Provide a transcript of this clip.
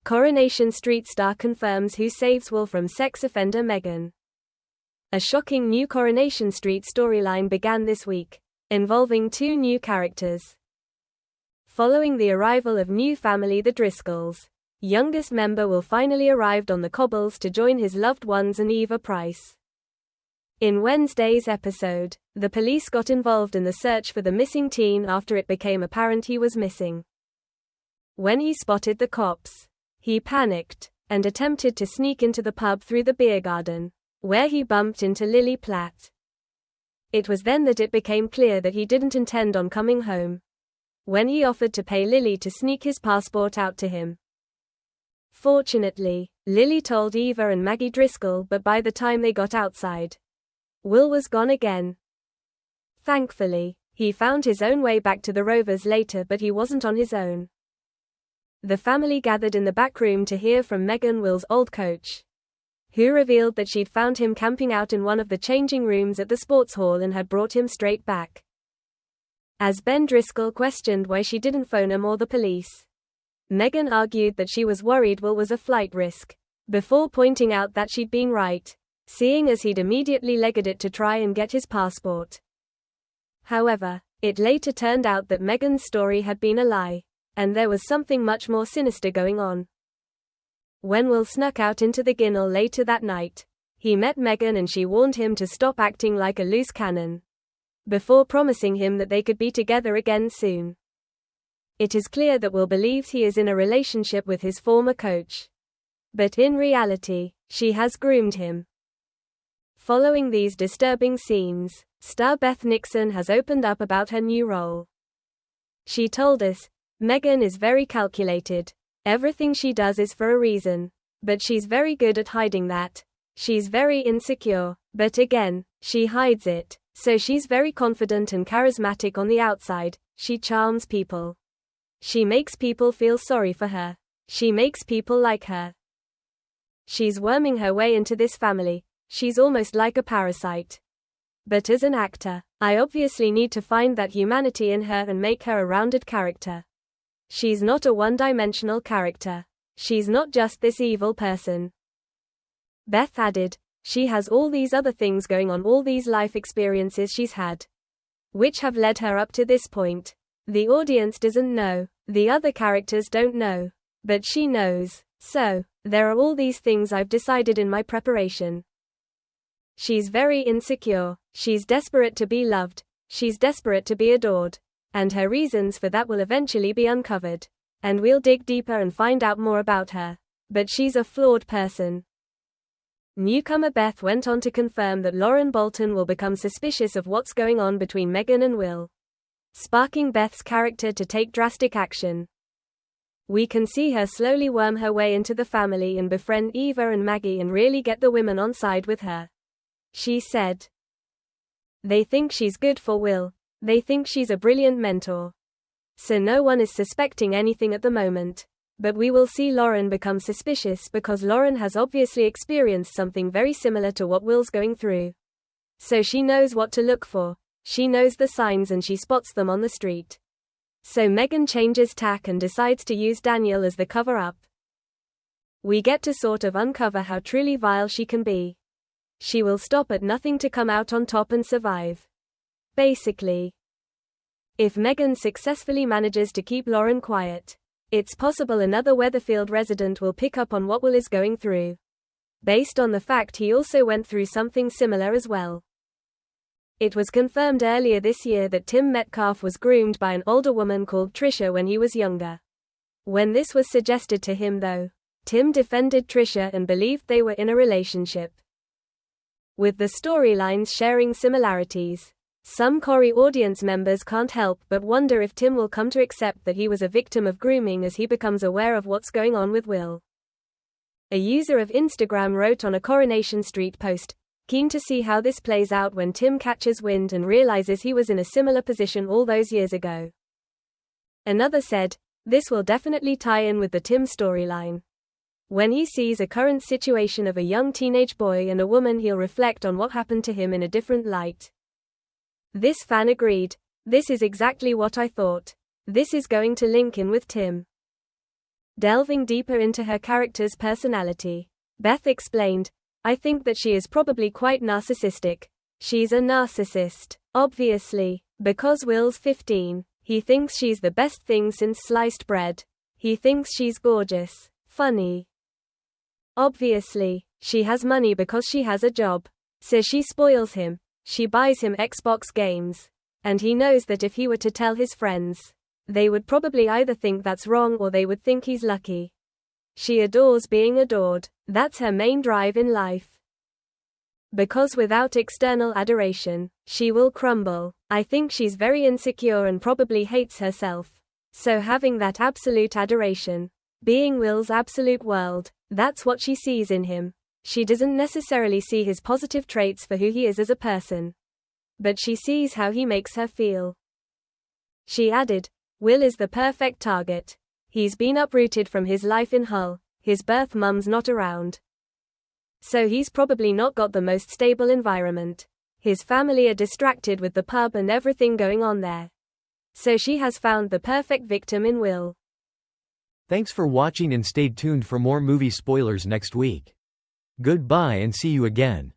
Coronation Street star confirms who saves Will from sex offender Meghan. A shocking new Coronation Street storyline began this week, involving two new characters. Following the arrival of new family the Driscolls, youngest member Will finally arrived on the cobbles to join his loved ones and Eva Price. In Wednesday's episode, the police got involved in the search for the missing teen after it became apparent he was missing. When he spotted the cops, he panicked and attempted to sneak into the pub through the beer garden, where he bumped into Lily Platt. It was then that it became clear that he didn't intend on coming home, when he offered to pay Lily to sneak his passport out to him. Fortunately, Lily told Eva and Maggie Driscoll, but by the time they got outside, Will was gone again. Thankfully, he found his own way back to the Rovers later, but he wasn't on his own. The family gathered in the back room to hear from Meghan, Will's old coach, who revealed that she'd found him camping out in one of the changing rooms at the sports hall and had brought him straight back. As Ben Driscoll questioned why she didn't phone him or the police, Meghan argued that she was worried Will was a flight risk, before pointing out that she'd been right, seeing as he'd immediately legged it to try and get his passport. However, it later turned out that Meghan's story had been a lie, and there was something much more sinister going on. When Will snuck out into the Ginnel later that night, he met Meghan and she warned him to stop acting like a loose cannon, before promising him that they could be together again soon. It is clear that Will believes he is in a relationship with his former coach, but in reality, she has groomed him. Following these disturbing scenes, star Beth Nixon has opened up about her new role. She told us, "Meghan is very calculated. Everything she does is for a reason. But she's very good at hiding that. She's very insecure, but again, she hides it. So she's very confident and charismatic on the outside. She charms people. She makes people feel sorry for her. She makes people like her. She's worming her way into this family. She's almost like a parasite. But as an actor, I obviously need to find that humanity in her and make her a rounded character. She's not a one-dimensional character. She's not just this evil person." Beth added, "She has all these other things going on, all these life experiences she's had, which have led her up to this point. The audience doesn't know. The other characters don't know. But she knows. So, there are all these things I've decided in my preparation. She's very insecure. She's desperate to be loved. She's desperate to be adored. And her reasons for that will eventually be uncovered. And we'll dig deeper and find out more about her. But she's a flawed person." Newcomer Beth went on to confirm that Lauren Bolton will become suspicious of what's going on between Meghan and Will, sparking Beth's character to take drastic action. "We can see her slowly worm her way into the family and befriend Eva and Maggie and really get the women on side with her," she said. "They think she's good for Will. They think she's a brilliant mentor. So no one is suspecting anything at the moment. But we will see Lauren become suspicious because Lauren has obviously experienced something very similar to what Will's going through. So she knows what to look for. She knows the signs and she spots them on the street. So Meghan changes tack and decides to use Daniel as the cover-up. We get to sort of uncover how truly vile she can be. She will stop at nothing to come out on top and survive. Basically, if Meghan successfully manages to keep Lauren quiet, it's possible another Weatherfield resident will pick up on what Will is going through, based on the fact he also went through something similar as well." It was confirmed earlier this year that Tim Metcalfe was groomed by an older woman called Trisha when he was younger. When this was suggested to him though, Tim defended Trisha and believed they were in a relationship. With the storylines sharing similarities, some Corrie audience members can't help but wonder if Tim will come to accept that he was a victim of grooming as he becomes aware of what's going on with Will. A user of Instagram wrote on a Coronation Street post, "Keen to see how this plays out when Tim catches wind and realizes he was in a similar position all those years ago." Another said, "This will definitely tie in with the Tim storyline. When he sees a current situation of a young teenage boy and a woman, he'll reflect on what happened to him in a different light." This fan agreed, "This is exactly what I thought. This is going to link in with Tim." Delving deeper into her character's personality, Beth explained, I think that she is probably quite narcissistic. She's a narcissist. Obviously, because Will's 15, he thinks she's the best thing since sliced bread. He thinks she's gorgeous, funny. Obviously, she has money because she has a job. So she spoils him. She buys him Xbox games. And he knows that if he were to tell his friends, they would probably either think that's wrong or they would think he's lucky. She adores being adored. That's her main drive in life. Because without external adoration, she will crumble. I think she's very insecure and probably hates herself. So having that absolute adoration, being Will's absolute world, that's what she sees in him. She doesn't necessarily see his positive traits for who he is as a person. But she sees how he makes her feel. She added, Will is the perfect target. He's been uprooted from his life in Hull. His birth mum's not around. So he's probably not got the most stable environment. His family are distracted with the pub and everything going on there. So she has found the perfect victim in Will. Thanks for watching and stay tuned for more movie spoilers next week. Goodbye and see you again.